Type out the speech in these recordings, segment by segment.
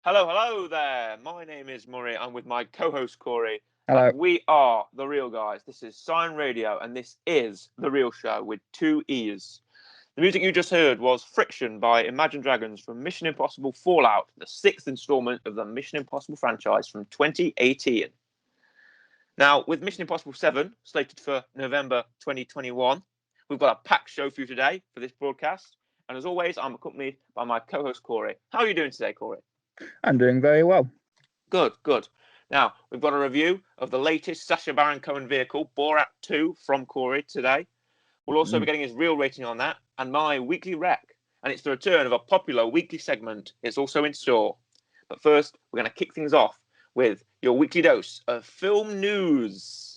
Hello there. My name is Murray. I'm with my co-host Corey, Hello. and we are the Real Guys. This is Sign Radio, and this is the Real Show with two E's. The music you just heard was "Friction" by Imagine Dragons from Mission Impossible Fallout, the sixth installment of the Mission Impossible franchise from 2018. Now, with Mission Impossible 7 slated for November 2021, we've got a packed show for you today for this broadcast. And as always, I'm accompanied by my co-host Corey. How are you doing today, Corey? I'm doing very well. Good. Now, we've got a review of the latest Sacha Baron Cohen vehicle, Borat 2, from Corey today. We'll also be getting his real rating on that and my weekly rec. And it's the return of a popular weekly segment. It's also in store. But first, we're going to kick things off with your weekly dose of film news.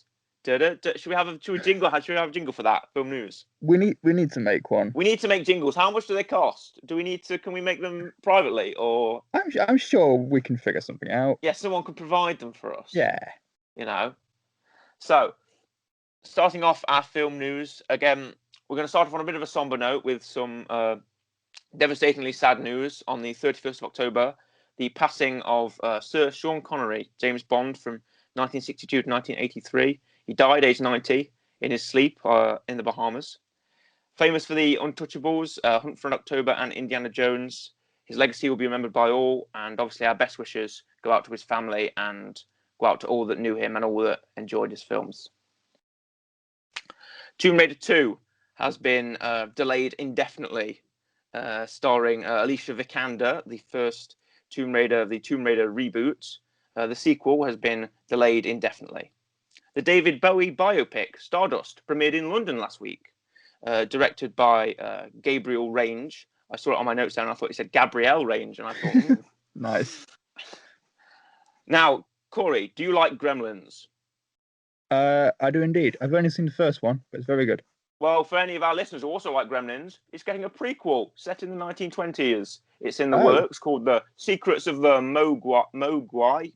Should we have a jingle? Should we have a jingle for that? Film news. We need to make one. We need to make jingles. How much do they cost? Do we need to? Can we make them privately or? I'm sure we can figure something out. Yeah, someone could provide them for us. Yeah. You know. So, starting off our film news again. We're going to start off on a bit of a somber note with some devastatingly sad news on the 31st of October. The passing of Sir Sean Connery, James Bond, from 1962 to 1983. He died aged 90 in his sleep in the Bahamas. Famous for the Untouchables, Hunt for October, and Indiana Jones. His legacy will be remembered by all, and obviously our best wishes go out to his family and go out to all that knew him and all that enjoyed his films. Tomb Raider 2 has been delayed indefinitely, starring Alicia Vikander, the first Tomb Raider reboot. The sequel has been delayed indefinitely. The David Bowie biopic, Stardust, premiered in London last week, directed by Gabriel Range. I saw it on my notes there and I thought it said Gabrielle Range, and I thought, Nice. Now, Corey, do you like Gremlins? I do indeed. I've only seen the first one, but it's very good. Well, for any of our listeners who also like Gremlins, it's getting a prequel set in the 1920s. It's in the works, called The Secrets of the Mogwai,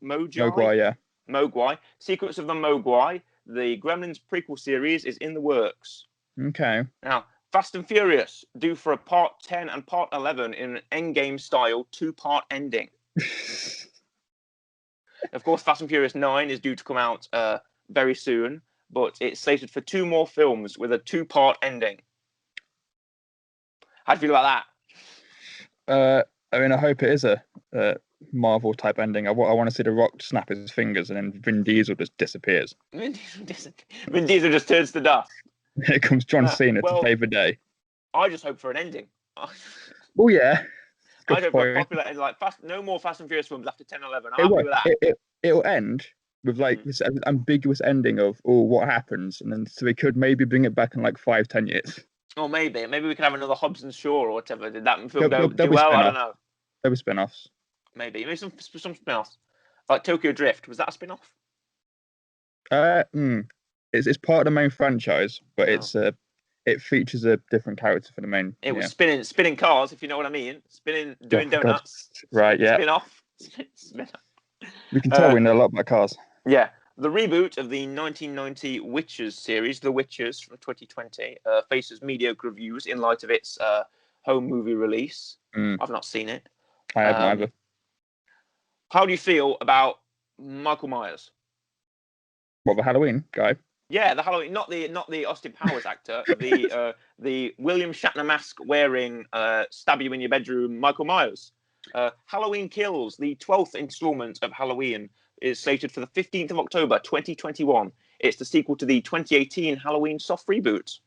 yeah. Mogwai. Secrets of the Mogwai. The Gremlins prequel series is in the works. Okay. Now, Fast and Furious, due for a part 10 and part 11 in an Endgame style 2-part ending. Of course, Fast and Furious 9 is due to come out very soon, but it's slated for 2 more films with a 2-part ending. How do you feel about that? I mean, I hope it is a Marvel type ending. I want to see The Rock snap his fingers and then Vin Diesel just disappears. Vin Diesel just turns to dust. Here comes John Cena to save the day. I just hope for an ending. Oh yeah. I hope for a popular end, like no more Fast and Furious films after 10, 11. I'm happy with that. It'll end with like this ambiguous ending of what happens, and then so we could maybe bring it back in like 5-10 years. Or maybe we could have another Hobbs and Shaw or whatever. Did that film do well? I don't know. There were spin-offs. Maybe some spin-offs. Like Tokyo Drift, was that a spin-off? It's part of the main franchise, but it features a different character for the main. It was spinning cars, if you know what I mean. Doing donuts. God. Right, yeah. Spin-off. We can tell we know a lot about cars. Yeah. The reboot of the 1990 Witches series, The Witches from 2020, faces mediocre reviews in light of its home movie release. I've not seen it. I haven't either. How do you feel about Michael Myers? What, the Halloween guy? Yeah, the Halloween, not the Austin Powers actor, the William Shatner mask wearing, stab you in your bedroom Michael Myers. Halloween Kills, the 12th installment of Halloween, is slated for the 15th of October 2021. It's the sequel to the 2018 Halloween soft reboot.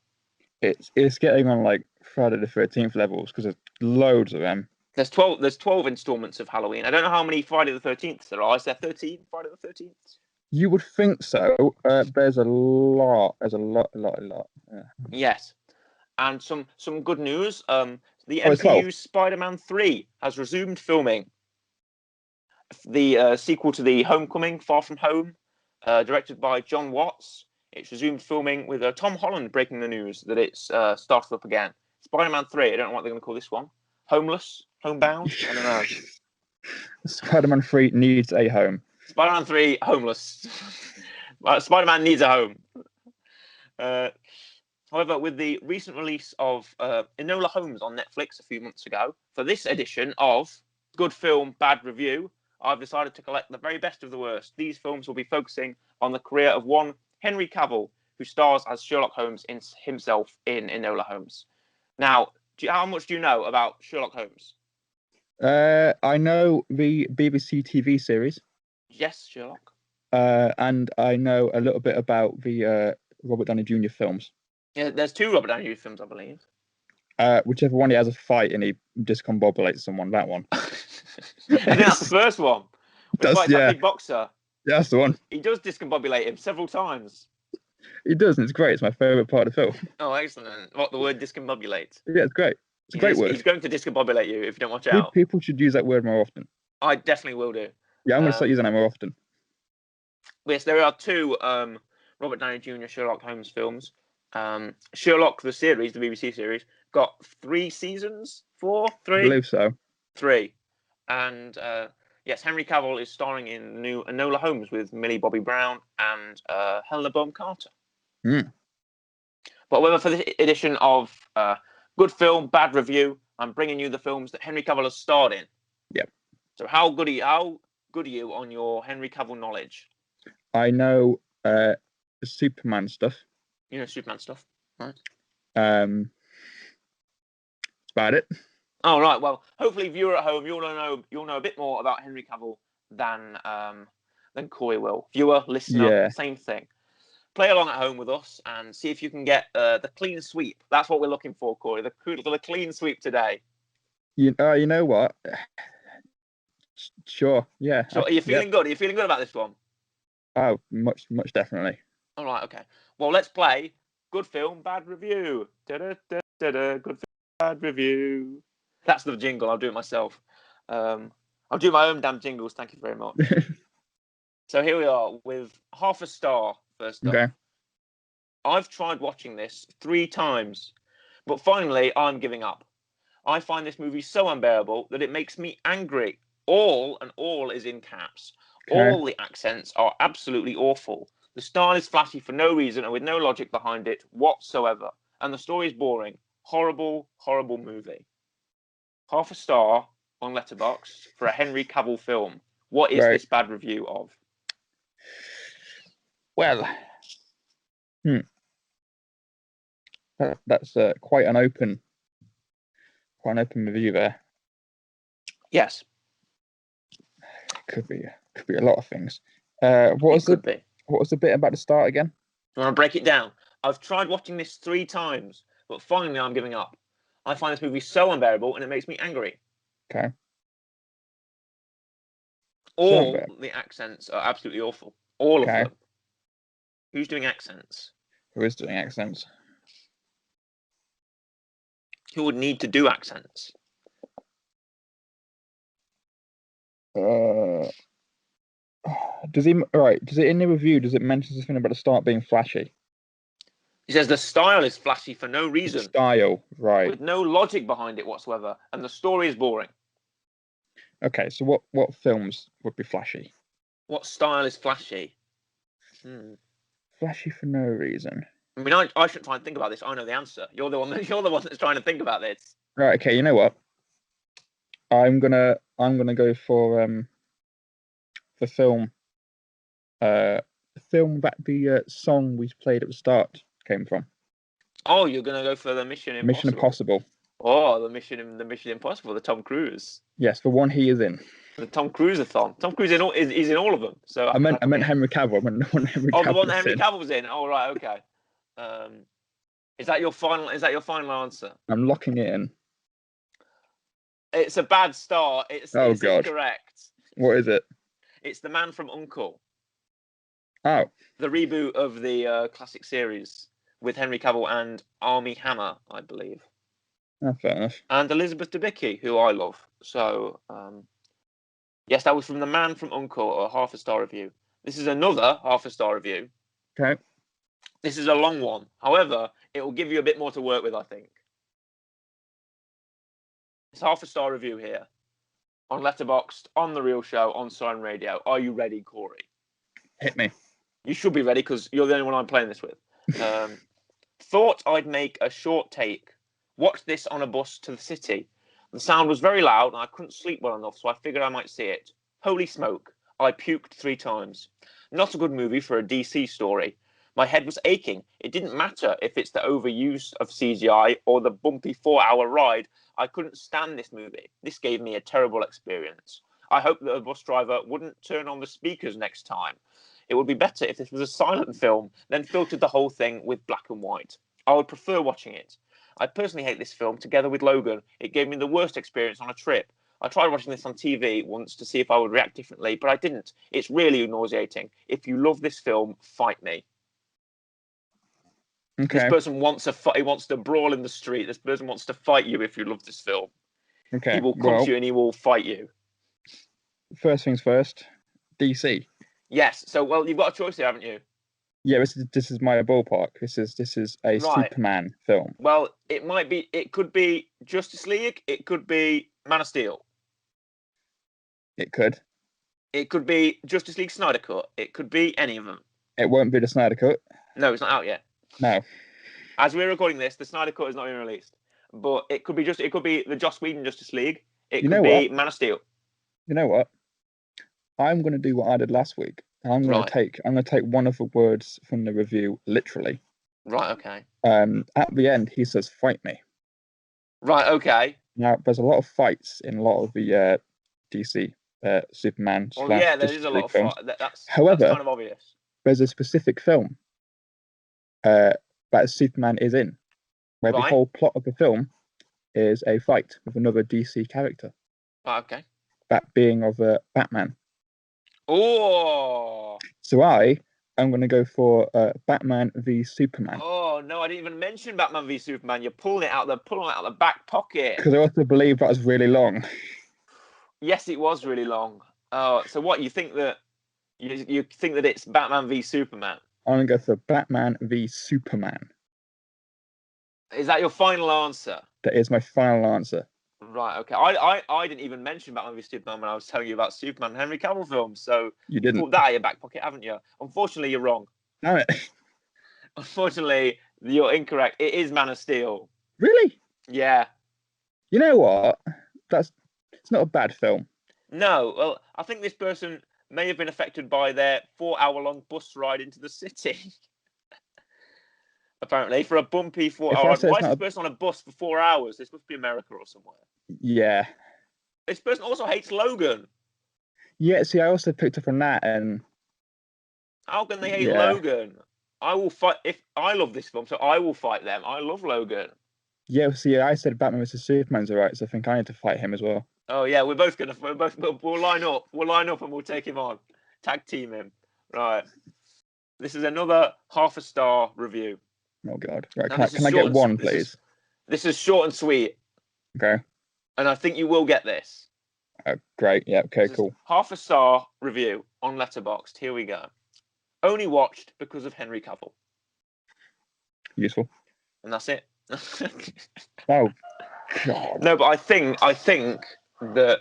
It's getting on like Friday the 13th levels because there's loads of them. There's 12 installments of Halloween. I don't know how many Friday the 13th there are. Is there 13 Friday the 13th? You would think so. There's a lot. Yeah. Yes. And some good news. The MCU's Spider-Man 3 has resumed filming. The sequel to the Homecoming, Far From Home, directed by John Watts. It's resumed filming with Tom Holland breaking the news that it's started up again. Spider-Man 3, I don't know what they're going to call this one. Homeless? Homebound? I don't know. Spider-Man 3 needs a home. Spider-Man 3, homeless. Spider-Man needs a home. However, with the recent release of Enola Holmes on Netflix a few months ago, for this edition of good film, bad review, I've decided to collect the very best of the worst. These films will be focusing on the career of one Henry Cavill, who stars as Sherlock Holmes himself in Enola Holmes. Now, how much do you know about Sherlock Holmes? I know the BBC TV series. Yes, Sherlock. And I know a little bit about the Robert Downey Jr. films. Yeah, there's 2 Robert Downey Jr. films, I believe. Whichever one he has a fight and he discombobulates someone, that one. I think that's the first one. When he fights that big boxer. Yeah, that's the one. He does discombobulate him several times. He does, and it's great. It's my favourite part of the film. Oh, excellent. What, the word discombobulate? Yeah, it's great. It's a great word. He's going to discombobulate you if you don't watch out. People should use that word more often. I definitely will do. Yeah, I'm going to start using that more often. Yes, there are 2 Robert Downey Jr. Sherlock Holmes films. Sherlock, the series, the BBC series, got 3 seasons? 4? 3? I believe so. 3. And yes, Henry Cavill is starring in the new Enola Holmes with Millie Bobby Brown and Helena Bonham Carter. Mm. But however, for this edition of Good Film, Bad Review, I'm bringing you the films that Henry Cavill has starred in. Yep. So how good are you on your Henry Cavill knowledge? I know Superman stuff. You know Superman stuff, right? That's about it. Oh, right. Well, hopefully, viewer at home, you'll know a bit more about Henry Cavill than Corey will. Viewer, listener, same thing. Play along at home with us and see if you can get the clean sweep. That's what we're looking for, Corey. The clean sweep today. You know what? Sure. Yeah. So, are you feeling good? Are you feeling good about this one? Oh, much definitely. All right. Okay. Well, let's play Good Film, Bad Review. Good Film, Bad Review. That's the jingle. I'll do it myself. I'll do my own damn jingles. Thank you very much. So here we are with half a star first up. Okay. I've tried watching this 3 times, but finally I'm giving up. I find this movie so unbearable that it makes me angry. All is in caps. Okay. All the accents are absolutely awful. The style is flashy for no reason and with no logic behind it whatsoever. And the story is boring. Horrible, horrible movie. Half a star on Letterboxd for a Henry Cavill film. What is this bad review of? Well, that's quite an open review there. Yes, could be a lot of things. What was the bit about the start again? You want to break it down? I've tried watching this 3 times, but finally I'm giving up. I find this movie so unbearable and it makes me angry. Okay. All the accents are absolutely awful. All of them. Who's doing accents? Who is doing accents? Who would need to do accents? Does it in the review, does it mention something about the start being flashy? He says the style is flashy for no reason. The style, right. With no logic behind it whatsoever. And the story is boring. Okay, so what films would be flashy? What style is flashy? Flashy for no reason. I mean, I shouldn't try and think about this. I know the answer. You're the one that's trying to think about this. Right, okay, you know what? I'm gonna go for the film that the song we played at the start came from. Oh, you're gonna go for the Mission Impossible. Mission Impossible. Oh, the Mission Impossible, the Tom Cruise. Yes, the one he is in. The Tom Cruise-a-thon. Tom Cruise is in all of them. So I meant Henry Cavill. I meant the one Henry Cavill. Oh, the one that Henry Cavill's in. Oh, right, okay. Is that your final answer? I'm locking it in. It's a bad start. It's incorrect. What is it? It's The Man from U.N.C.L.E. Oh. The reboot of the classic series with Henry Cavill and Armie Hammer, I believe. Oh, fair enough. And Elizabeth Debicki, who I love. So, yes, that was from The Man from U.N.C.L.E., a half a star review. This is another half a star review. Okay. This is a long one. However, it will give you a bit more to work with, I think. It's half a star review here. On Letterboxd, on The Real Show, on Siren Radio. Are you ready, Corey? Hit me. You should be ready because you're the only one I'm playing this with. Thought I'd make a short take. Watch this on a bus to the city. The sound was very loud and I couldn't sleep well enough, so I figured I might see it. Holy smoke, I puked 3 times. Not a good movie for a DC story. My head was aching. It didn't matter if it's the overuse of CGI or the bumpy 4-hour ride. I couldn't stand this movie. This gave me a terrible experience. I hope that a bus driver wouldn't turn on the speakers next time. It would be better if this was a silent film, then filtered the whole thing with black and white. I would prefer watching it. I personally hate this film together with Logan. It gave me the worst experience on a trip. I tried watching this on TV once to see if I would react differently, but I didn't. It's really nauseating. If you love this film, fight me. Okay. This person wants a fight. He wants to brawl in the street. This person wants to fight you if you love this film. Okay. He will come to you and he will fight you. First things first, DC. Yes. So, well, you've got a choice here, haven't you? Yeah, this is my ballpark. This is a Right. Superman film. Well, it could be Justice League. It could be Man of Steel. It could. It could be Justice League Snyder Cut. It could be any of them. It won't be the Snyder Cut. No, it's not out yet. No. As we're recording this, the Snyder Cut is not even released. But it could be the Joss Whedon Justice League. It could be Man of Steel. You know what? I'm going to do what I did last week. I'm going to take one of the words from the review literally. Right. Okay. At the end, he says, "Fight me." Right. Okay. Now, there's a lot of fights in a lot of the DC Superman. Well, yeah, there is a lot of fight. That's kind of obvious. There's a specific film that Superman is in, where the whole plot of the film is a fight with another DC character. Right. Okay. That being of Batman. Oh. So I'm going to go for Batman v Superman. Oh no, I didn't even mention Batman v Superman. You're pulling it out the back pocket. Because I also believe that was really long. Yes, it was really long. Oh, so what you think that you think that it's Batman v Superman? I'm going to go for Batman v Superman. Is that your final answer? That is my final answer. Right, okay. I didn't even mention Batman v Superman when I was telling you about Superman and Henry Cavill films, so you didn't put that out of your back pocket, haven't you? Unfortunately, you're wrong. Damn it. Unfortunately, you're incorrect. It is Man of Steel. Really? Yeah. You know what? It's not a bad film. No, well, I think this person may have been affected by their 4-hour-long bus ride into the city. Apparently, for a bumpy 4-hour ride. Why is this person on a bus for 4 hours? This must be America or somewhere. Yeah. This person also hates Logan. Yeah, see, I also picked up on that, and how can they hate Logan? I will fight if I love this film, so I will fight them. I love Logan. Yeah, see, I said Batman vs Superman's alright, so I think I need to fight him as well. Oh yeah, we'll line up. We'll line up and we'll take him on. Tag team him. Right. This is another half a star review. Oh God! Right, can I get one, please? This is short and sweet. Okay. And I think you will get this. Oh, great. Yeah. Okay. Cool. Half a star review on Letterboxd. Here we go. Only watched because of Henry Cavill. Useful. And that's it. Oh God. No, but I think that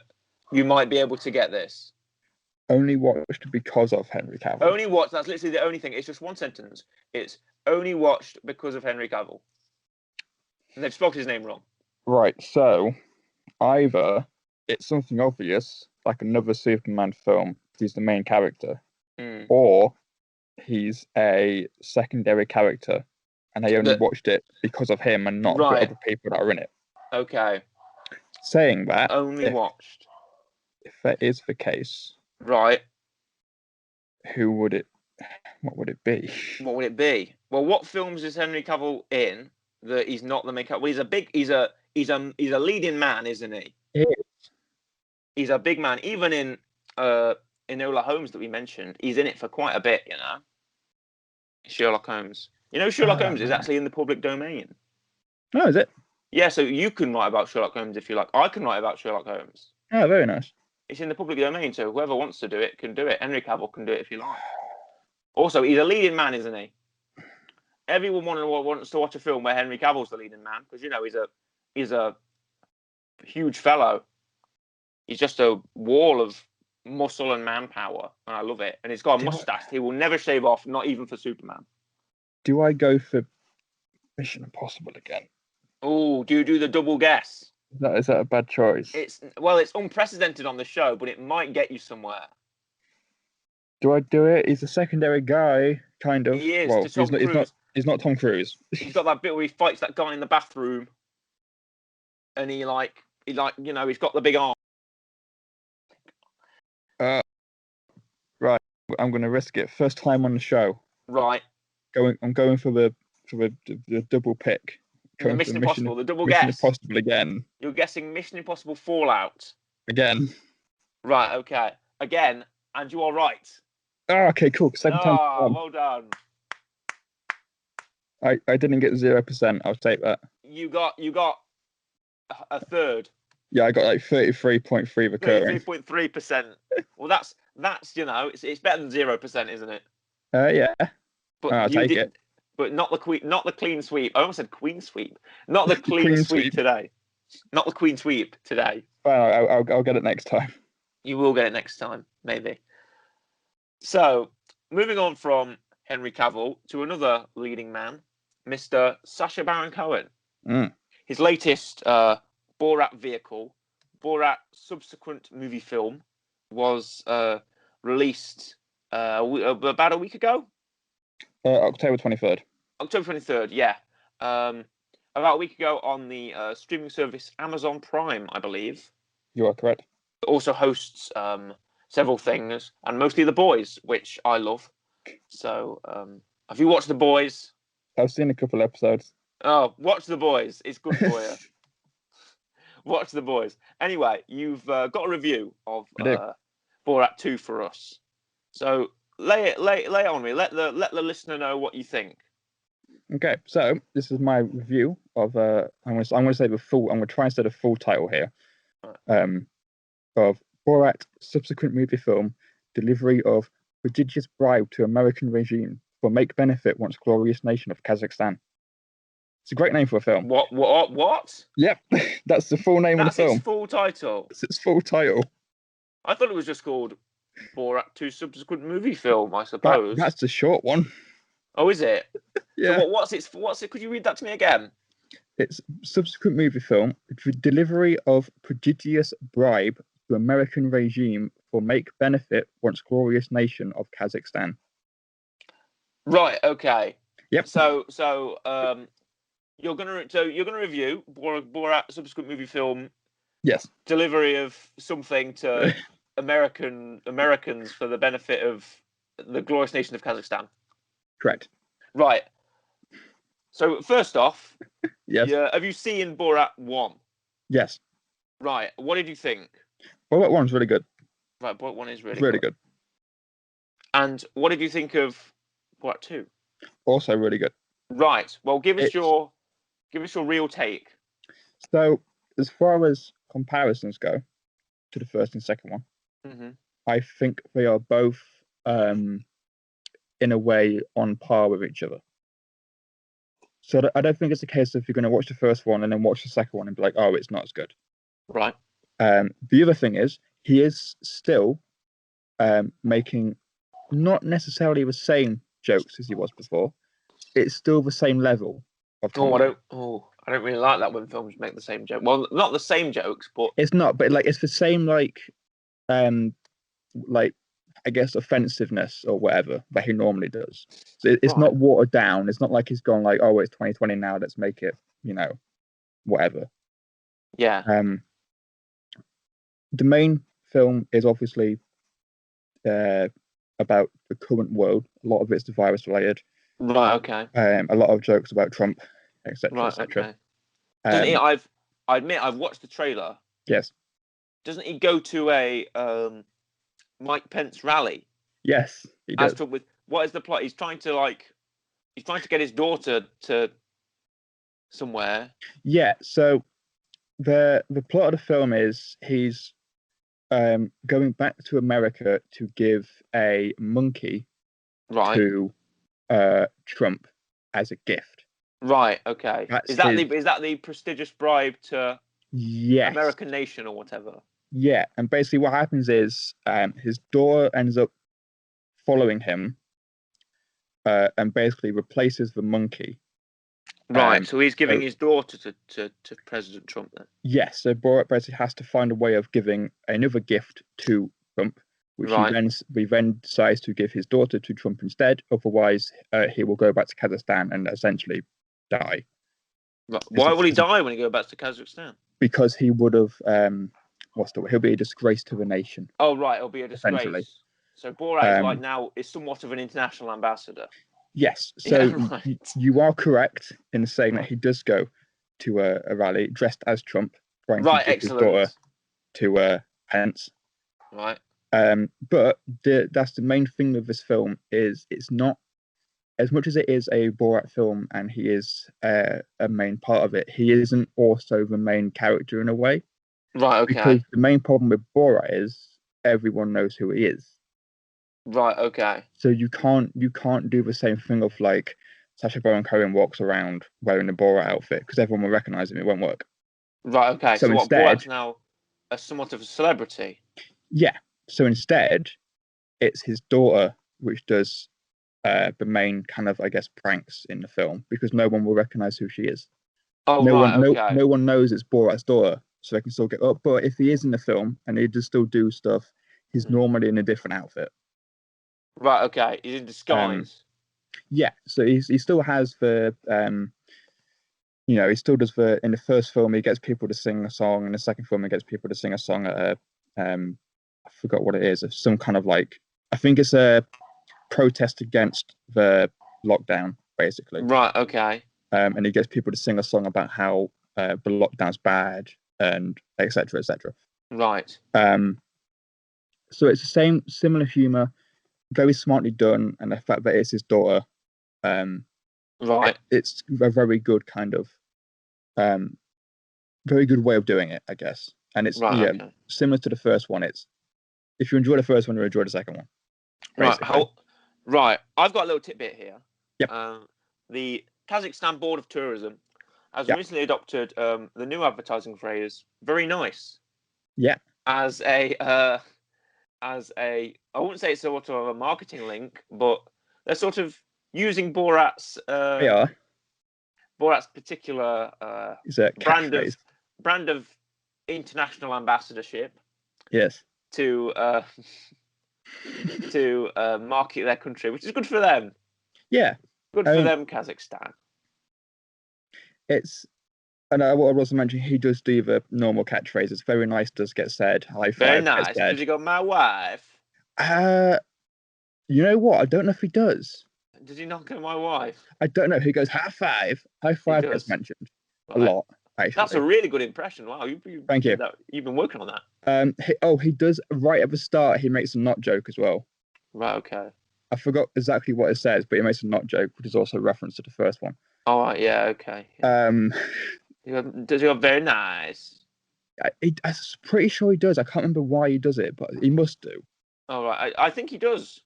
you might be able to get this. Only watched because of Henry Cavill. Only watched. That's literally the only thing. It's just one sentence. It's only watched because of Henry Cavill. And they've spelled his name wrong. Right. So either it's something obvious, like another Superman film, he's the main character, or he's a secondary character, and they only watched it because of him and not the other people that are in it. Okay. Saying that, only watched. If that is the case, right? What would it be? What would it be? Well, what films is Henry Cavill in that he's not the main character? Well, he's a leading man, isn't he? He is. He's a big man. Even in Enola Holmes that we mentioned, he's in it for quite a bit. You know, Sherlock Holmes. You know, Sherlock Holmes is actually in the public domain. Oh, is it? Yeah, so you can write about Sherlock Holmes if you like. I can write about Sherlock Holmes. Oh, very nice. It's in the public domain, so whoever wants to do it can do it. Henry Cavill can do it if you like. Also, he's a leading man, isn't he? Everyone wants to watch a film where Henry Cavill's the leading man because, you know, he's a huge fellow. He's just a wall of muscle and manpower, and I love it. And he's got a mustache. He will never shave off, not even for Superman. Do I go for Mission Impossible again? Oh, do you do the double guess? Is that a bad choice? It's unprecedented on the show, but it might get you somewhere. Do I do it? He's a secondary guy, kind of. He is Well, to Tom Cruise. He's not Tom Cruise. He's got that bit where he fights that guy in the bathroom, and he's got the big arm. Right. I'm going to risk it. First time on the show. Right. I'm going for the double pick. The Mission Impossible, the double Mission guess. Impossible again. You're guessing Mission Impossible Fallout. Again. Right. Okay. Again, and you are right. Oh, okay, cool. Second time. Well done. I didn't get 0%. I'll take that. You got a third. Yeah, I got like 33.3 recurring. 33.3%. Well, that's it's better than 0%, isn't it? Yeah. But I'll take it. But not the clean sweep. I almost said queen sweep. Not the clean sweep today. Not the queen sweep today. Well, I'll get it next time. You will get it next time, maybe. So, moving on from Henry Cavill to another leading man, Mr. Sacha Baron Cohen. His latest Borat vehicle, Borat subsequent movie film, was released about a week ago. October 23rd. October 23rd, yeah. About a week ago on the streaming service Amazon Prime, I believe. You are correct. It also hosts several things, and mostly The Boys, which I love. So, have you watched The Boys? I've seen a couple episodes. Oh, watch The Boys. It's good for you. Watch The Boys. Anyway, you've got a review of Borat 2 for us. So lay it on me. Let the listener know what you think. Okay, so this is my review of I'm going to say the full. I'm going to try and say the full title here. Of Borat subsequent movie film, delivery of prodigious bribe to American regime for make benefit once glorious nation of Kazakhstan. It's a great name for a film. What? Yep, that's the full name of the film. That's its full title. It's its full title. I thought it was just called Borat 2 subsequent movie film, I suppose. That's the short one. Oh, is it? Yeah. So what's it? Could you read that to me again? It's subsequent movie film, delivery of prodigious bribe to American regime for make benefit once glorious nation of Kazakhstan. Right. Okay. Yep. So you're gonna review Borat subsequent movie film. Yes. Delivery of something to Americans for the benefit of the glorious nation of Kazakhstan. Correct. Right. So first off, yes. Have you seen Borat 1? Yes. Right. What did you think? Borat 1's really good. Right. Borat 1 is really good. And what did you think of Borat 2? Also really good. Right. Well, give us your real take. So, as far as comparisons go to the first and second one, I think they are both, in a way, on par with each other. So I don't think it's a case of you're going to watch the first one and then watch the second one and be like, oh, it's not as good. Right. The other thing is, he is still making not necessarily the same jokes as he was before. It's still the same level of comedy. I don't really like that when films make the same joke. Well, not the same jokes, but it's not. But like, it's the same I guess offensiveness or whatever that he normally does. So it's not watered down. It's not like he's gone like, oh, it's 2020 now. Let's make it, whatever. Yeah. The main film is obviously about the current world. A lot of it's the virus related. Right. Okay. A lot of jokes about Trump, etc. Right. etc. Okay. I admit I've watched the trailer. Yes. Doesn't he go to a Mike Pence rally? Yes, he does. What is the plot? He's trying to get his daughter to somewhere. Yeah. So the plot of the film is he's going back to America to give a monkey to Trump as a gift. Right. Okay. Is that the prestigious bribe to American nation or whatever? Yeah. And basically, what happens is his daughter ends up following him, and basically replaces the monkey Right. So he's giving So his daughter to President Trump then. yes, so Borat basically has to find a way of giving another gift to Trump, which Right. he then decides to give his daughter to Trump instead. Otherwise, he will go back to Kazakhstan and essentially die. Right. Why will he die when he goes back to Kazakhstan? Because he would have he'll be a disgrace to the nation. Oh, right. It'll be a Essentially. disgrace. So Borat is somewhat of an international ambassador. Yes. So right. you are correct in saying that he does go to a rally dressed as Trump, trying to give his daughter to Pence. Right. But that's the main thing of this film is it's not as much as it is a Borat film and he is a main part of it. He isn't also the main character in a way. Right. Okay. Because the main problem with Borat is everyone knows who he is. Right. Okay. So you can't do the same thing of like Sacha Baron Cohen walks around wearing the Borat outfit because everyone will recognize him. It won't work. Right. Okay. So instead, Borat's now somewhat of a celebrity. Yeah. So instead, it's his daughter which does the main kind of, I guess, pranks in the film because no one will recognize who she is. Oh, no right. one, Okay. no one knows it's Borat's daughter, so they can still get up. But if he is in the film and he does still do stuff, he's normally in a different outfit. Right. Okay. He's in disguise. Yeah. So he still has the he still does in the first film he gets people to sing a song, in the second film he gets people to sing a song at I forgot what it is. It's some kind of like I think it's a protest against the lockdown, basically. Right. Okay. And he gets people to sing a song about how the lockdown's bad and etc. etc. Right. So it's the similar humor, very smartly done, and the fact that it's his daughter, right. It's a very good kind of, very good way of doing it, I guess. And it's similar to the first one. It's if you enjoy the first one, you enjoy the second one. Basically. Right. I've got a little tidbit here. Yep. The Kazakhstan Board of Tourism has recently adopted the new advertising phrase "very nice." Yeah. As I wouldn't say it's sort of a marketing link, but they're sort of using Borat's they are. Borat's particular brand of international ambassadorship. Yes. To market their country, which is good for them. Yeah. Good for them, Kazakhstan. And I was also mentioning he does do the normal catchphrases. Very nice does get said. High five. Very nice. Does he go, my wife? You know what? I don't know if he does. Does he not go, my wife? I don't know. He goes, high five. High five gets mentioned a lot, actually. That's a really good impression. Wow. Thank you. You've been working on that. He does, right at the start, he makes a not joke as well. Right, okay. I forgot exactly what it says, but he makes a not joke, which is also a reference to the first one. Oh, right, yeah, okay. Yeah. Does he go, very nice? I'm pretty sure he does. I can't remember why he does it, but he must do. Oh, right. I think he does.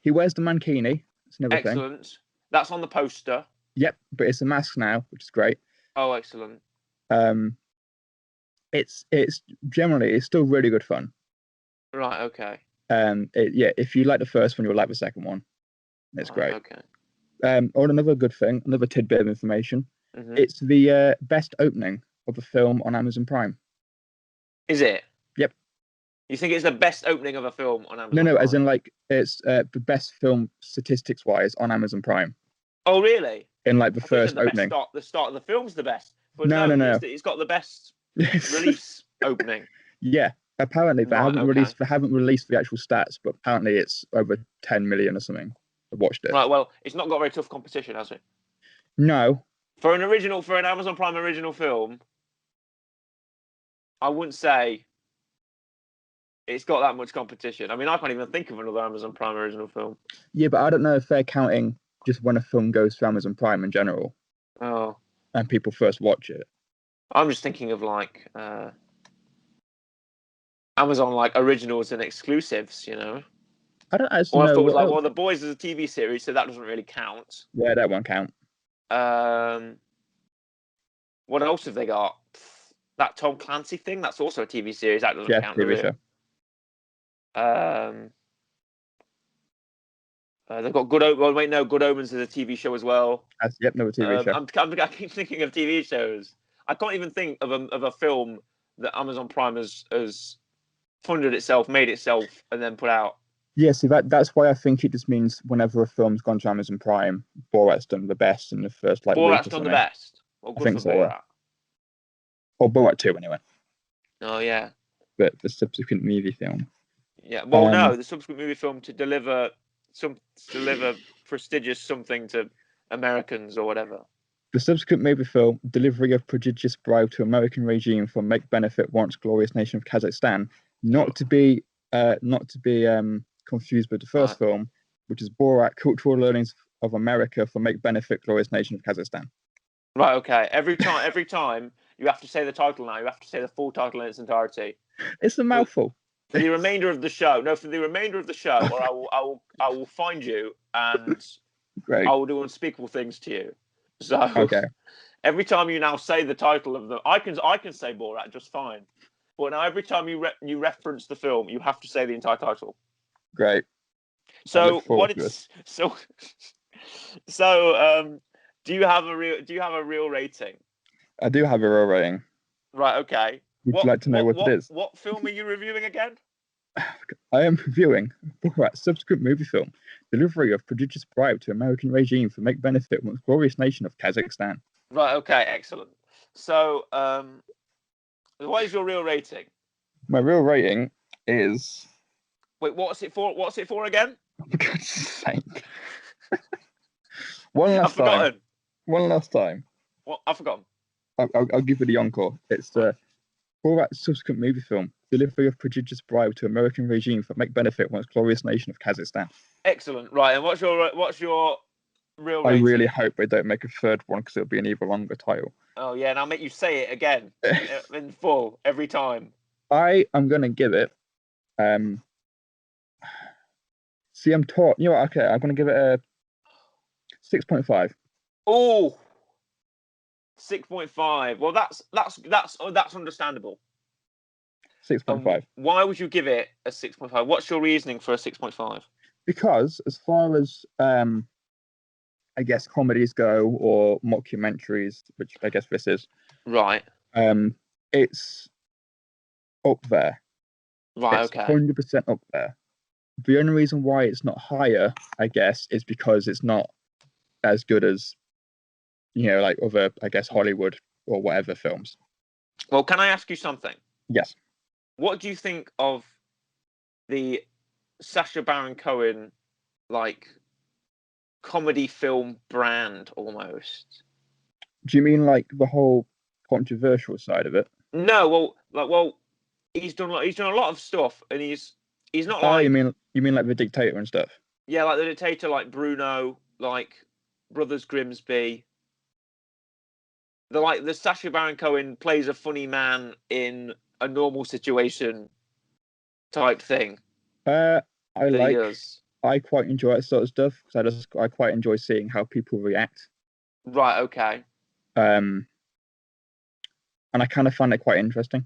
He wears the mankini. That's another thing. Excellent. That's on the poster. Yep, but it's a mask now, which is great. Oh, excellent. It's generally it's still really good fun. Right. Okay. If you like the first one, you'll like the second one. It's great. Okay. Or another good thing, another tidbit of information. Mm-hmm. It's the best opening of a film on Amazon Prime. Is it? Yep. You think it's the best opening of a film on Amazon? No, as in like it's the best film statistics wise on Amazon Prime. Oh, really? In like the first opening. The start of the film's the best. But no. It's got the best release opening. Yeah. Apparently they haven't released the actual stats, but apparently it's over 10 million or something. I watched it. Right, well, it's not got very tough competition, has it? No. For an Amazon Prime original film, I wouldn't say it's got that much competition. I mean, I can't even think of another Amazon Prime original film. Yeah, but I don't know if they're counting just when a film goes to Amazon Prime in general. Oh. And people first watch it. I'm just thinking of like Amazon like originals and exclusives, you know. I don't actually know. I thought it was like, well, The Boys is a TV series, so that doesn't really count. Yeah, that won't count. What else have they got? That Tom Clancy thing, that's also a TV series. That doesn't count. TV show. They've got Good Omens. Well, wait, no, Good Omens is a TV show as well. Yep, another TV show. I keep thinking of TV shows. I can't even think of a film that Amazon Prime has funded itself, made itself, and then put out. Yeah, see that's why I think it just means whenever a film's gone to Amazon Prime, Borat's done the best in the first week Borat's or done the something. best. Well, good for Borat. Yeah. Or Borat 2 anyway. Oh yeah. But the subsequent movie film. Yeah. Well, no, the subsequent movie film to deliver prestigious something to Americans or whatever. The subsequent movie film, delivery of prodigious bribe to American regime for make benefit once glorious nation of Kazakhstan, not to be confused with the first film, which is Borat, cultural learnings of America for make benefit glorious nation of Kazakhstan. Right. Okay. Every time you have to say the title now. You have to say the full title in its entirety. It's a mouthful. For the remainder of the show, or I will find you and Great. I will do unspeakable things to you. So okay. Every time you now say the title of the, I can say Borat just fine, but now every time you reference the film, you have to say the entire title. Great. So do you have a real rating? I do have a real rating. Right. Okay. Would you like to know what it is? What film are you reviewing again? I am reviewing Borat's subsequent movie film, delivery of prodigious bribe to American regime for make benefit once glorious nation of Kazakhstan. Right. Okay. Excellent. So, what is your real rating? My real rating is. Wait, what's it for? What's it for again? For God's sake. One last time. Forgotten. One last time. What? I've forgotten. I'll give you the encore. It's Borat's subsequent movie film, delivery of prodigious bribe to American regime for make benefit once glorious nation of Kazakhstan. Excellent. Right, and what's your real rating? I really hope they don't make a third one because it'll be an even longer title. Oh yeah, and I'll make you say it again in full every time. I am gonna give it. See, I'm taught. You know what? Okay, I'm gonna give it a 6.5. Oh. 6.5. Well, that's understandable. 6.5. Why would you give it a 6.5? What's your reasoning for a 6.5? Because as far as I guess comedies go or mockumentaries, which I guess this is, right. It's up there. Right. It's okay. 100% up there. The only reason why it's not higher, I guess, is because it's not as good as, like other, I guess, Hollywood or whatever films. Well, can I ask you something? Yes. What do you think of the Sacha Baron Cohen, comedy film brand almost? Do you mean like the whole controversial side of it? No, he's done a lot of stuff, and he's not like. Oh, you mean like the Dictator and stuff? Yeah, like the Dictator, like Bruno, like Brothers Grimsby. The Sacha Baron Cohen plays a funny man in a normal situation type thing. I quite enjoy that sort of stuff because I quite enjoy seeing how people react. Right. Okay. And I kind of find it quite interesting.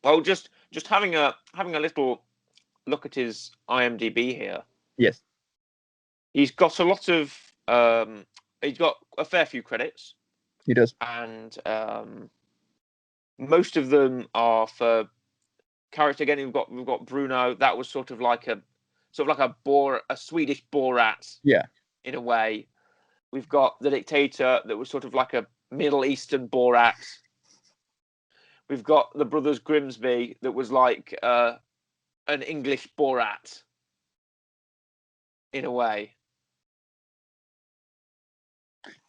Well, just having a little look at his IMDb here. Yes. He's got a lot of he's got a fair few credits. He does. And most of them are for character. Again, we've got Bruno. That was sort of like a Swedish Borat. Yeah. In a way. We've got the Dictator that was sort of like a Middle Eastern Borat. We've got the Brothers Grimsby that was like an English Borat. In a way.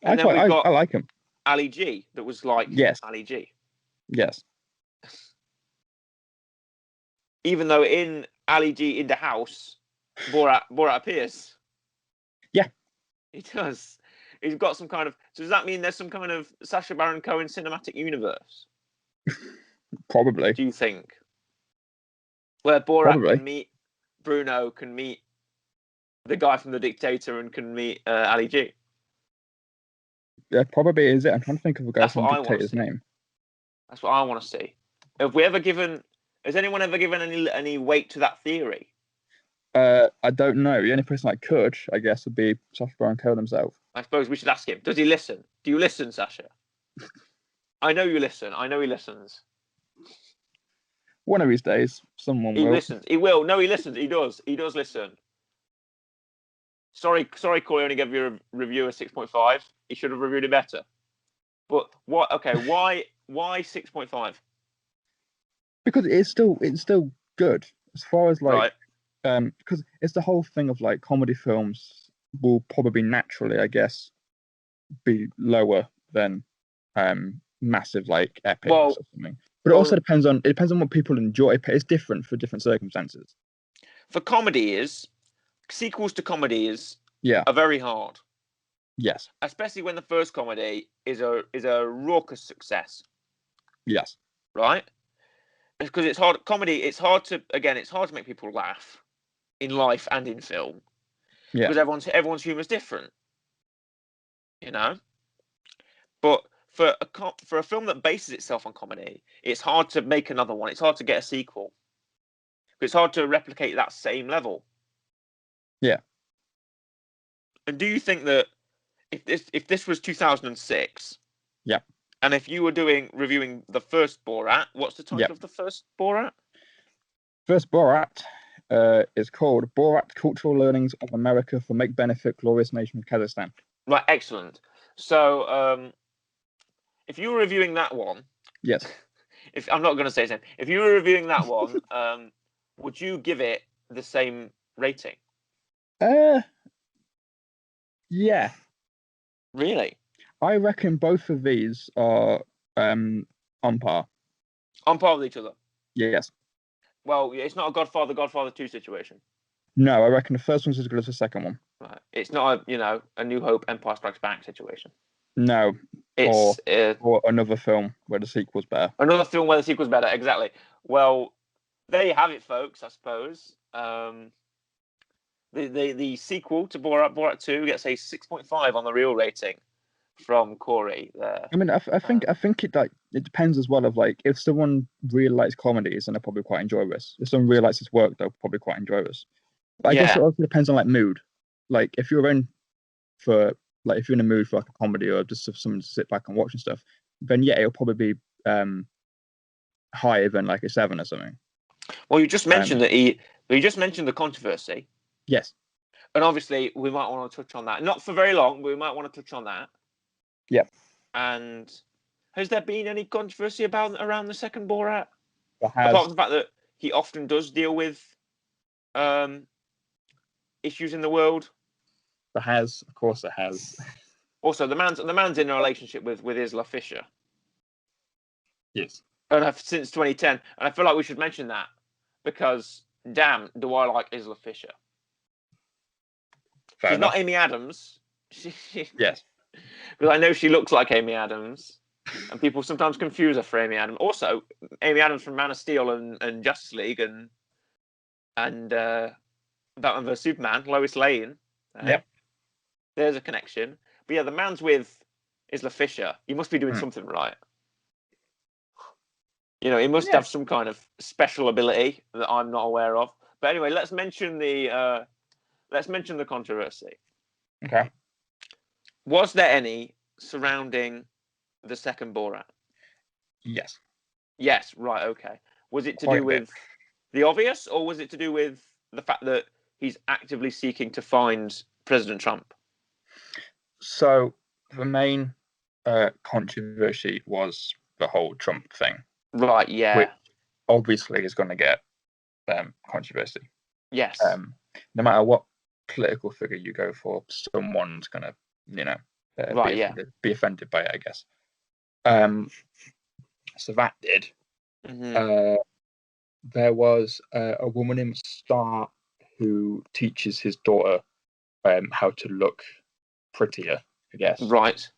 And I like him. Ali G, that was like Ali G. Yes. Even though in Ali G in the house, Borat appears. Yeah. He does. He's got some kind of. So does that mean there's some kind of Sacha Baron Cohen cinematic universe? Probably. Do you think? Where Borat can meet Bruno, can meet the guy from The Dictator, and can meet Ali G. Yeah, probably is it. I'm trying to think of the guy from The Dictator's name. That's what I want to see. Has anyone ever given any weight to that theory? I don't know. The only person I could, I guess, would be Sacha Baron Cohen himself. I suppose we should ask him. Does he listen? Do you listen, Sasha? I know you listen. I know he listens. One of these days, someone He will. listens. He will. No, he listens. He does. He does listen. Sorry, Corey only gave your review a 6.5. He should have reviewed it better. But what? Okay, why 6.5? Because it's still good as far as like Right. because it's the whole thing of like comedy films will probably naturally, I guess, be lower than massive like epics Well, or something. But it also depends on what people enjoy. It's different for different circumstances. for sequels to comedies Yeah. are very hard, Yes. especially when the first comedy is a raucous success, Yes. right? Because it's hard comedy. It's hard to make people laugh in life and in film Yeah. because everyone's humor is different, you know. But for a film that bases itself on comedy, it's hard to make another one. It's hard to get a sequel. It's hard to replicate that same level. Yeah. And do you think that if this was 2006, Yeah. and if you were reviewing the first Borat, what's the title Yeah. of the first Borat? First Borat is called Borat Cultural Learnings of America for Make Benefit Glorious Nation of Kazakhstan. Right, excellent. So, if you were reviewing that one, Yes. if I'm not going to say his name, if you were reviewing that one, would you give it the same rating? Yeah. Really? I reckon both of these are on par. On par with each other? Yes. Well, it's not a Godfather 2 situation. No, I reckon the first one's as good as the second one. Right. It's not a New Hope, Empire Strikes Back situation. No. It's or another film where the sequel's better. Another film where the sequel's better, exactly. Well, there you have it, folks, I suppose. The sequel to Borat 2 gets a 6.5 on the real rating from Corey there. I mean, I think it like it depends as well of like if someone really likes comedies, then they'll probably quite enjoy this. If someone really likes his work, they'll probably quite enjoy this. But I guess it also depends on like mood. Like if you're in for like if you're in a mood for like a comedy or just for someone to sit back and watch and stuff, then yeah, it'll probably be higher than like a 7 or something. Well, you just mentioned you just mentioned the controversy. Yes. And obviously, we might want to touch on that. Not for very long, but we might want to touch on that. Yeah. And has there been any controversy around the second Borat? Apart from the fact that he often does deal with issues in the world. Of course, it has. Also, the man's in a relationship with Isla Fisher. Yes. And since 2010, and I feel like we should mention that because damn, do I like Isla Fisher? Fair She's enough. not Amy Adams. Yes. Because I know she looks like Amy Adams, and people sometimes confuse her for Amy Adams. Also, Amy Adams from Man of Steel and Justice League and Batman vs Superman, Lois Lane. Yep. There's a connection. But yeah, the man's with Isla Fisher. He must be doing something right. You know, he must have some kind of special ability that I'm not aware of. But anyway, let's mention the controversy. Okay. Was there any surrounding the second Borat? Yes. Yes, right, okay. Was it to do with the obvious, or was it to do with the fact that he's actively seeking to find President Trump? So the main controversy was the whole Trump thing. Right, yeah. Which obviously is going to get controversy. Yes. No matter what political figure you go for, someone's going to, be offended by it, I guess. So that did. Mm-hmm. There was a woman in the start who teaches his daughter how to look prettier, I guess. Right.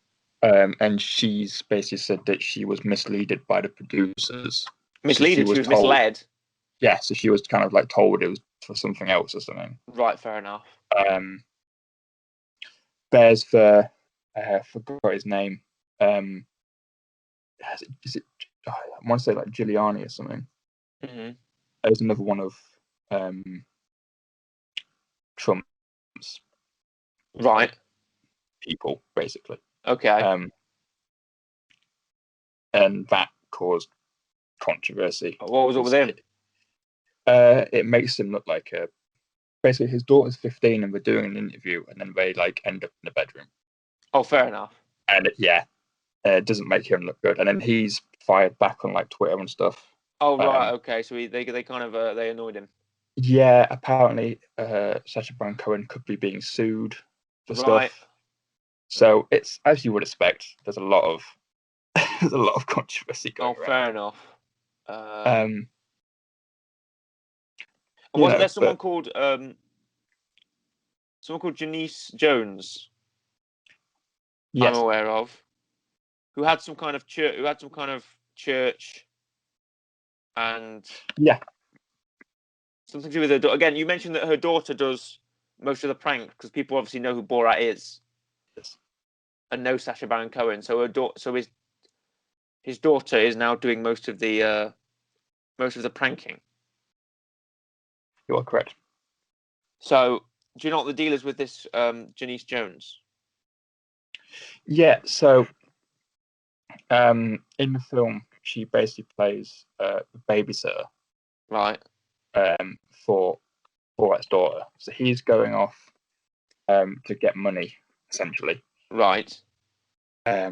And she's basically said that she was misled by the producers. She was misled? Yeah, so she was kind of like told it was for something else or something. Right, fair enough. There's I forgot his name. Is it? I want to say like Giuliani or something. Mm-hmm. There's another one of Trump's Right. people, basically. Okay. And that caused controversy. What was up with him? It makes him look like basically his daughter's 15 and we're doing an interview and then they like end up in the bedroom. Oh, fair enough. And it doesn't make him look good. And then he's fired back on like Twitter and stuff. Oh, right. Okay. So they kind of they annoyed him. Yeah, apparently Sacha Baron Cohen could be being sued for stuff. So it's, as you would expect, there's a lot of controversy going around. Fair enough. Wasn't there someone called Janice Jones? Yes. I'm aware of, who had some kind of church, and something to do with her daughter. Again, you mentioned that her daughter does most of the prank because people obviously know who Borat is, and know Sacha Baron Cohen. So his daughter is now doing most of the pranking. You are correct. So, do you know what the deal is with this Janice Jones? Yeah, so in the film, she basically plays the babysitter, right? For Borat's daughter. So he's going off to get money, essentially. Right.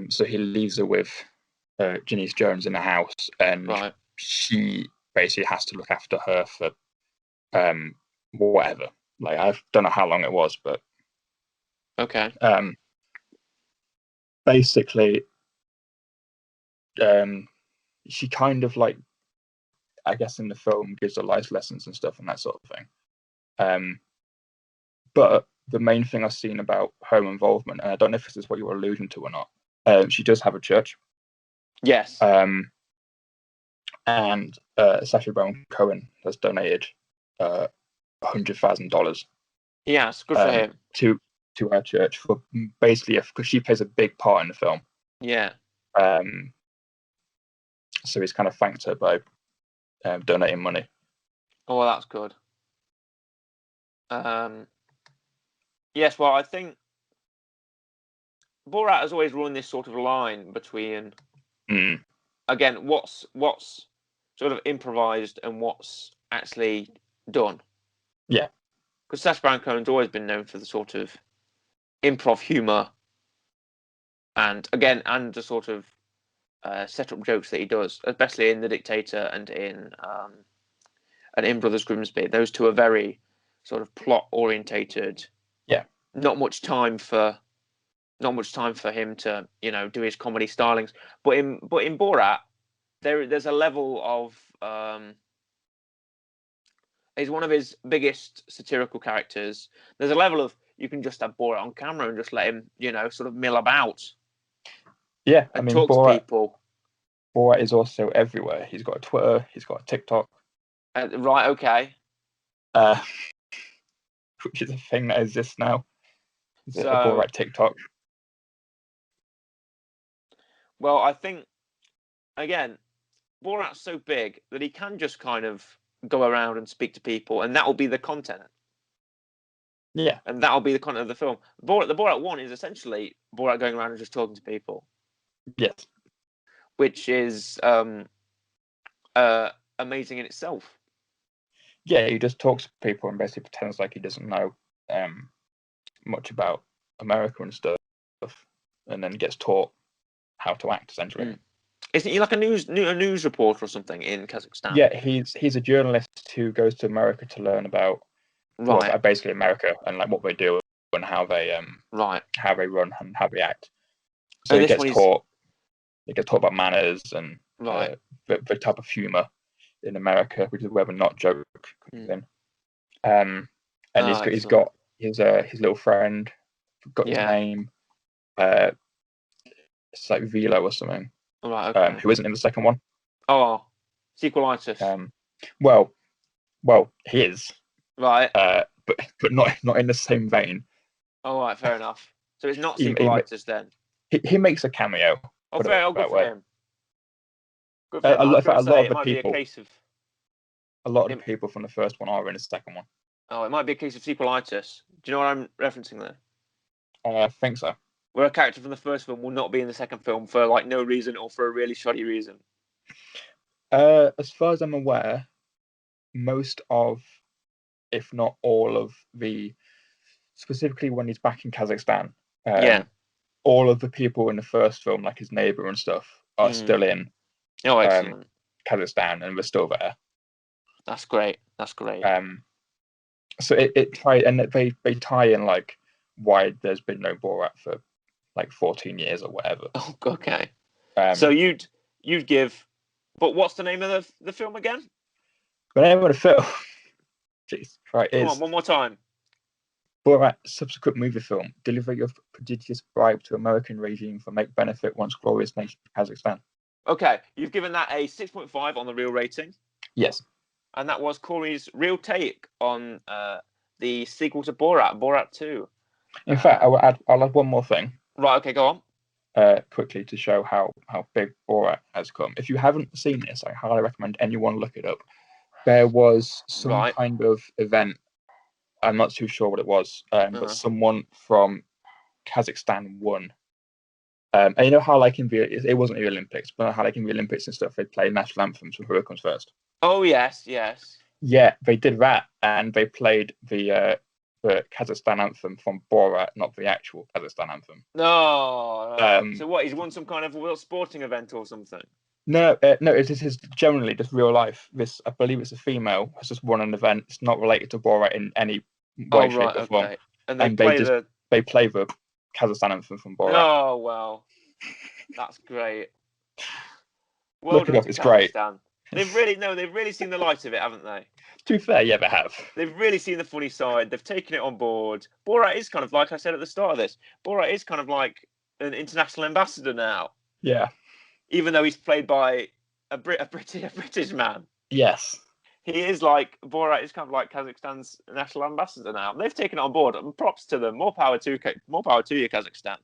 So he leaves her with Janice Jones in the house, and she basically has to look after her for whatever. Like, I don't know how long it was, but okay. Basically, she kind of like, I guess in the film, gives her life lessons and stuff and that sort of thing. But the main thing I've seen about her involvement, and I don't know if this is what you were alluding to or not, she does have a church. Yes. And Sacha Baron Cohen has donated $100,000. Yes, good for him. To her church for basically because she plays a big part in the film. Yeah. So he's kind of thanked her by donating money. Oh, well, that's good. Yes, well, I think Borat has always run this sort of line between, again, what's sort of improvised and what's actually done. Yeah. Because Sacha Baron Cohen's always been known for the sort of improv humor and the sort of set-up jokes that he does, especially in The Dictator and in Brothers Grimsby. Those two are very sort of plot-orientated. Yeah. Not much time for him to, do his comedy stylings. But in Borat, there's a level of he's one of his biggest satirical characters. There's a level of you can just have Borat on camera and just let him, sort of mill about. Yeah, and talk to people. Borat is also everywhere. He's got a Twitter. He's got a TikTok. Right. Okay. Which is a thing that exists now. So, a Borat TikTok. Well, I think again, Borat's so big that he can just kind of go around and speak to people, and that will be the content. Yeah. And that'll be the content of the film. The Borat 1 is essentially Borat going around and just talking to people. Yes. Which is amazing in itself. Yeah, he just talks to people and basically pretends like he doesn't know much about America and stuff, and then gets taught how to act, essentially. Isn't he like a news reporter or something in Kazakhstan? Yeah, he's a journalist who goes to America to learn about basically America and like what they do and how they how they run and how they act. So he gets taught about manners and the type of humor in America, which is where the not joke comes in. And he's got his little friend, forgot his name. It's like Velo or something. Right. Okay. Who isn't in the second one? Oh, sequelitis. Well, he is. Right. But not in the same vein. Oh, right, fair enough. So it's not sequelitis then. He makes a cameo. Oh, fair. Oh, good for him. Good for him. A lot of the a case of a lot of the people from the first one are in the second one. Oh, it might be a case of sequelitis. Do you know what I'm referencing there? I think so. Where a character from the first film will not be in the second film for like no reason or for a really shoddy reason. As far as I'm aware, most of, if not all of specifically when he's back in Kazakhstan, Yeah. all of the people in the first film, like his neighbor and stuff, are still in Oh, excellent. Kazakhstan and we're still there. That's great. That's great. So it they tie in like why there's been no Borat for like 14 years or whatever. Oh, okay. So you'd give, but what's the name of the film again? The name of the film, jeez, right, Come is on, one more time. Borat subsequent movie film, delivery of prodigious bribe to American regime for make benefit once glorious nation Kazakhstan. Okay, you've given that a 6.5 on the real rating. Yes. And that was Corey's real take on the sequel to Borat, Borat 2. In fact, I'll add one more thing. Right, okay, go on. Quickly to show how big Borat has come. If you haven't seen this, I highly recommend anyone look it up. There was some kind of event. I'm not too sure what it was, but someone from Kazakhstan won. And you know how like it wasn't the Olympics, but how like in the Olympics and stuff, they play national anthems from whoever comes first. Oh yes, yes. Yeah, they did that, and they played the Kazakhstan anthem from Borat, not the actual Kazakhstan anthem. No. So what? He's won some kind of world sporting event or something? No, It is generally just real life. This, I believe, it's a female has just won an event. It's not related to Borat in any way, shape, or form. Okay. And they play the Kazakhstan anthem from Borat. Oh well, that's great. Well Look it done up. to It's great. Kazakhstan. They've really seen the light of it, haven't they? To be fair, yeah, they have. They've really seen the funny side. They've taken it on board. Borat is kind of like I said at the start of this. Borat is kind of like an international ambassador now. Yeah. Even though he's played by a British man. Yes. He is like Borat is kind of like Kazakhstan's national ambassador now. They've taken it on board, and props to them. More power to you, Kazakhstan.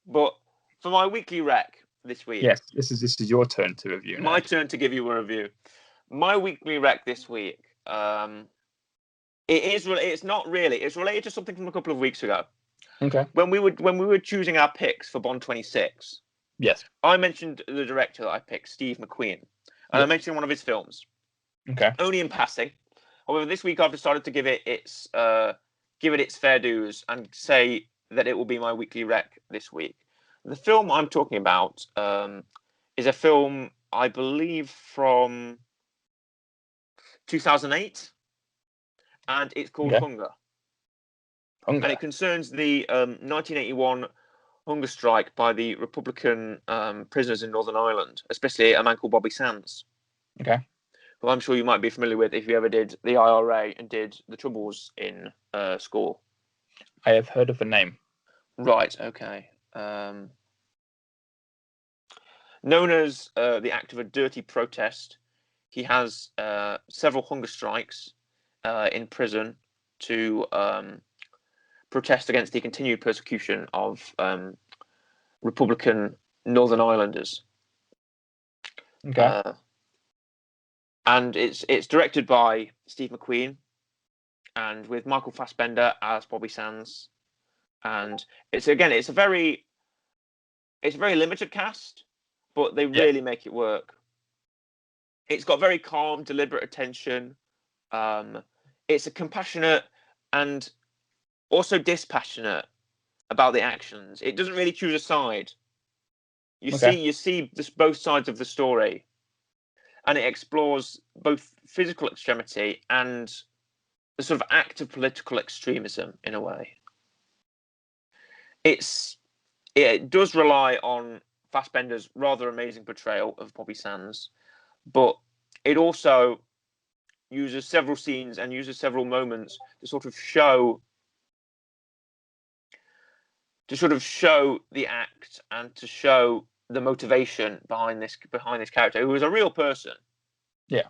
But for my weekly rec this week, yes, this is your turn to review. My turn to give you a review. My weekly rec this week. It's not really. It's related to something from a couple of weeks ago. Okay. When we were choosing our picks for Bond 26. Yes. I mentioned the director that I picked, Steve McQueen, and I mentioned one of his films. Okay. Only in passing. However, this week I've decided to give it its fair dues and say that it will be my weekly rec this week. The film I'm talking about is a film I believe from 2008, and it's called Hunger. And it concerns the 1981 hunger strike by the Republican prisoners in Northern Ireland, especially a man called Bobby Sands. Okay. Who I'm sure you might be familiar with if you ever did the IRA and did the Troubles in school. I have heard of the name. Right, okay. Known as the act of a dirty protest, he has several hunger strikes in prison to protest against the continued persecution of Republican Northern Islanders. Okay. And it's directed by Steve McQueen, and with Michael Fassbender as Bobby Sands, and it's a very limited cast, but they really make it work. It's got very calm, deliberate attention. It's a compassionate and also dispassionate about the actions. It doesn't really choose a side. You see both sides of the story, and it explores both physical extremity and the sort of act of political extremism in a way. It does rely on Fassbender's rather amazing portrayal of Bobby Sands, but it also uses several scenes and uses several moments to sort of show the act and to show the motivation behind this character, who is a real person. Yeah.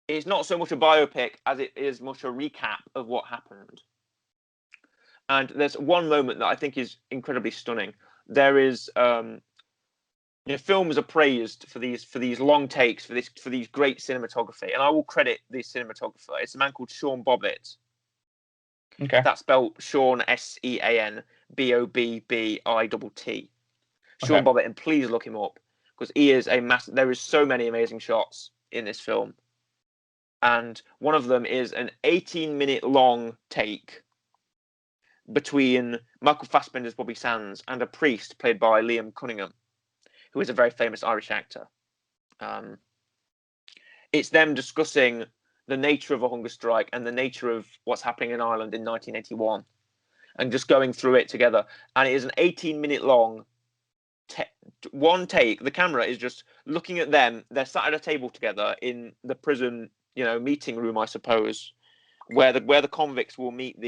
It's not so much a biopic as it is much a recap of what happened. And there's one moment that I think is incredibly stunning. There is films are praised for these long takes, for these great cinematography, and I will credit the cinematographer. It's a man called Sean Bobbitt. Okay. That's spelled Sean Sean Bobbitt. Sean Okay. Bobbitt, and please look him up because he is a massive. There is so many amazing shots in this film, and one of them is an 18-minute long take between Michael Fassbender's Bobby Sands and a priest played by Liam Cunningham, who is a very famous Irish actor. It's them discussing the nature of a hunger strike and the nature of what's happening in Ireland in 1981, and just going through it together. And it is an 18-minute long one take. The camera is just looking at them. They're sat at a table together in the prison, meeting room, I suppose, where the convicts will meet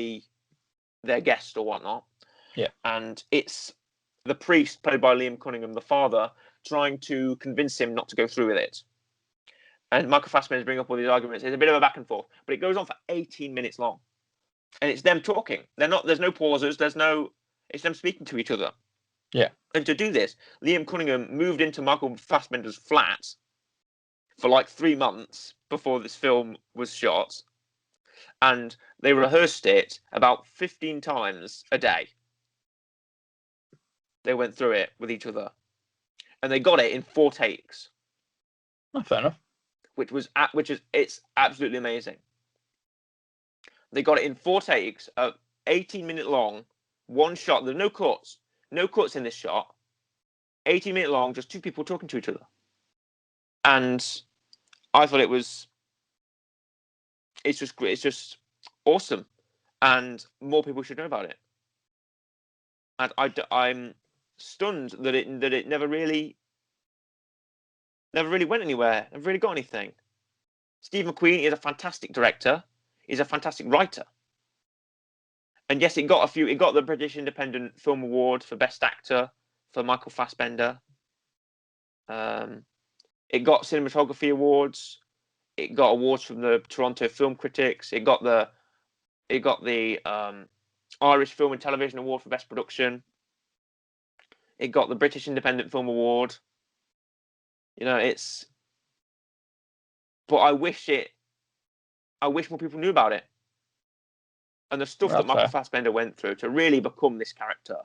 their guest or whatnot. Yeah. And it's the priest, played by Liam Cunningham, the father, trying to convince him not to go through with it. And Michael Fassbender bringing up all these arguments. It's a bit of a back and forth, but it goes on for 18 minutes long. And it's them talking. There's no pauses. It's them speaking to each other. Yeah. And to do this, Liam Cunningham moved into Michael Fassbender's flat for like 3 months before this film was shot. And they rehearsed it about 15 times a day. They went through it with each other. And they got it in 4 takes. Oh, fair enough. It's absolutely amazing. They got it in 4 takes, 18-minute long, one shot. There's no cuts in this shot. 18-minute long, just 2 people talking to each other. And I thought it's just great. It's just awesome, and more people should know about it. And I'm stunned that it never really went anywhere. Never really got anything. Steve McQueen is a fantastic director. He's a fantastic writer. And yes, it got the British Independent Film Award for Best Actor for Michael Fassbender. It got cinematography awards. It got awards from the Toronto Film Critics. It got the Irish Film and Television Award for Best Production. It got the British Independent Film Award. But I wish more people knew about it. And the stuff that Michael Fassbender went through to really become this character.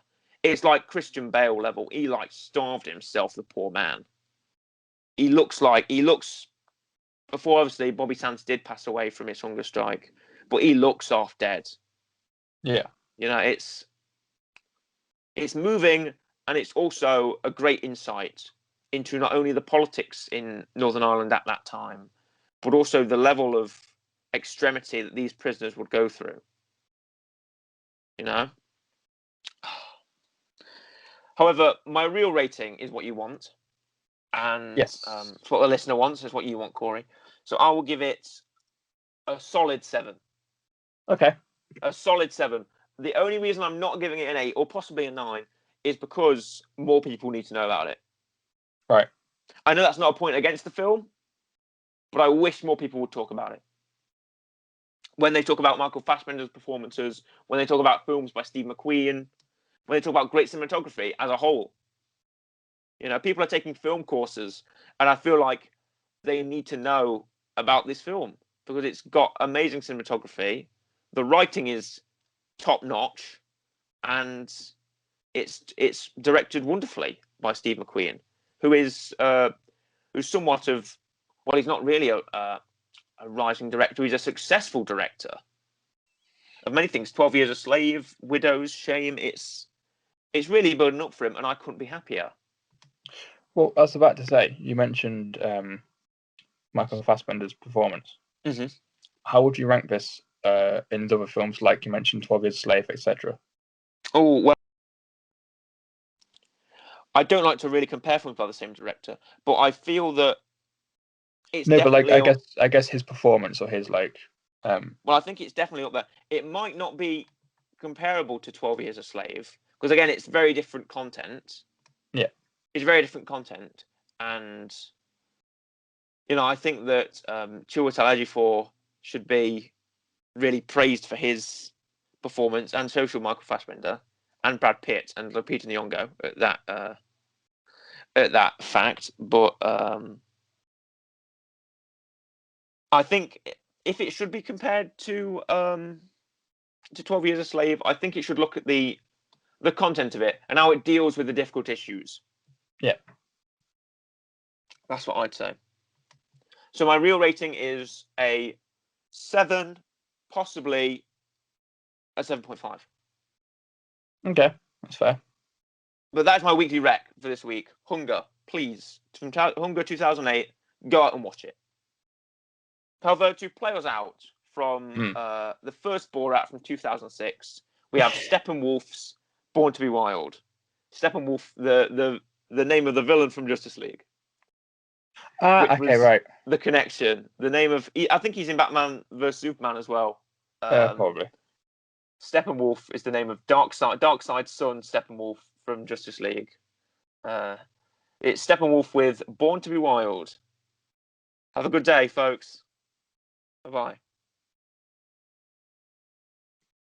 It's like Christian Bale level. He starved himself, the poor man. He looks, before obviously Bobby Sands did pass away from his hunger strike, but he looks half dead. Yeah. It's moving, and it's also a great insight into not only the politics in Northern Ireland at that time, but also the level of extremity that these prisoners would go through. However, my real rating is what you want, and yes, it's what the listener wants. Is what you want, Corey. So I will give it a solid 7. Okay. A solid 7. The only reason I'm not giving it an 8 or possibly a 9 is because more people need to know about it. Right. I know that's not a point against the film, but I wish more people would talk about it. When they talk about Michael Fassbender's performances, when they talk about films by Steve McQueen, when they talk about great cinematography as a whole. People are taking film courses, and I feel like they need to know about this film because it's got amazing cinematography. The writing is top notch, and it's directed wonderfully by Steve McQueen, who's somewhat of, well, he's not really a rising director. He's a successful director of many things. 12 Years a Slave, Widows, Shame. It's really building up for him, and I couldn't be happier. Well, I was about to say, you mentioned Michael Fassbender's performance. Mm-hmm. How would you rank this in other films, like you mentioned, 12 Years a Slave, etc.? Oh, well, I don't like to really compare films by the same director, but I feel that it's definitely. But like, I guess his performance or his well, I think it's definitely up there. It might not be comparable to 12 Years a Slave because again, it's very different content. Yeah, it's very different content, and I think that Chiwetel Ejiofor should be really praised for his performance, and so should Michael Fassbender and Brad Pitt and Lupita Nyong'o. at that fact, but I think if it should be compared to 12 Years a Slave, I think it should look at the content of it and how it deals with the difficult issues. Yeah. That's what I'd say. So my real rating is a 7, possibly a 7.5. Okay, that's fair. But that's my weekly rec for this week. Hunger, please. From Hunger 2008, go out and watch it. However, to play us out from the first Borat from 2006, we have Steppenwolf's Born to be Wild. Steppenwolf, the name of the villain from Justice League. Okay, right. The connection. The name of... I think he's in Batman vs. Superman as well. Probably. Steppenwolf is the name of Darkseid's son, Steppenwolf, from Justice League. It's Steppenwolf with Born to be Wild. Have a good day, folks. Bye-bye.